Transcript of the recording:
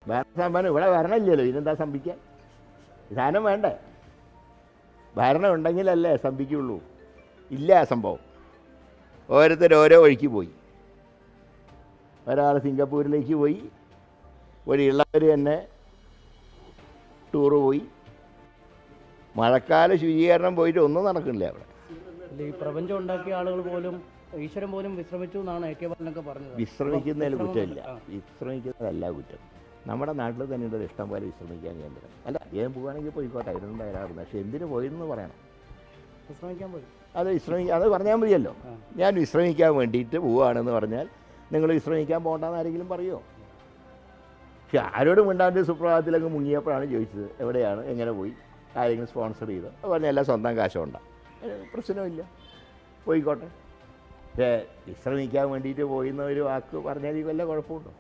ഭരണസംഭാവന ഇവിടെ ഭരണമില്ലല്ലോ, ഇതിനെന്താ സംഭിക്കാൻ? സാധനം വേണ്ടേ? ഭരണം ഉണ്ടെങ്കിലല്ലേ സംഭിക്കുള്ളൂ. ഇല്ല ആ സംഭവം. ഓരോരുത്തർ ഓരോ വഴിക്ക് പോയി. ഒരാൾ സിംഗപ്പൂരിലേക്ക് പോയി, ഒരു ഇളവർ തന്നെ ടൂറ് പോയി. മഴക്കാല ശുചീകരണം പോയിട്ട് ഒന്നും നടക്കുന്നില്ല അവിടെ. ഈ പ്രപഞ്ചം ഉണ്ടാക്കിയ ആളുകൾ പോലും, ഈശ്വരൻ പോലും വിശ്രമിച്ചു എന്നാണ് AK ബാലനൊക്കെ പറഞ്ഞത്. വിശ്രമിക്കുന്നതിൽ കുറ്റമില്ല, വിശ്രമിക്കുന്നതല്ല കുറ്റം. നമ്മുടെ നാട്ടിൽ തന്നെ ഉണ്ട് ഇഷ്ടം പോലെ വിശ്രമിക്കാൻ കേന്ദ്രം. അല്ല, അദ്ദേഹം പോവുകയാണെങ്കിൽ പോയിക്കോട്ടെ, അതിനൊന്നും തയ്യാറാകുന്നത്. പക്ഷേ എന്തിനു പോയെന്ന് പറയണം. വിശ്രമിക്കാൻ പോയി, അത് പറഞ്ഞാൽ മതിയല്ലോ. ഞാൻ വിശ്രമിക്കാൻ വേണ്ടിയിട്ട് പോവുകയാണെന്ന് പറഞ്ഞാൽ നിങ്ങൾ വിശ്രമിക്കാൻ പോകണ്ടെന്ന് ആരെങ്കിലും പറയുമോ? പക്ഷെ ആരോടും മിണ്ടാണ്ട് സുപ്രഭാതത്തിലങ്ങ് മുങ്ങിയപ്പോഴാണ് ചോദിച്ചത് എവിടെയാണ്, എങ്ങനെ പോയി, ആരെങ്കിലും സ്പോൺസർ ചെയ്തോ? അത് പറഞ്ഞാൽ എല്ലാം സ്വന്തം കാശുണ്ടാകും, പ്രശ്നമില്ല, പോയിക്കോട്ടെ. പക്ഷേ വിശ്രമിക്കാൻ വേണ്ടിയിട്ട് പോയിന്ന ഒരു വാക്ക് പറഞ്ഞാൽ വല്ല കുഴപ്പമുണ്ടോ?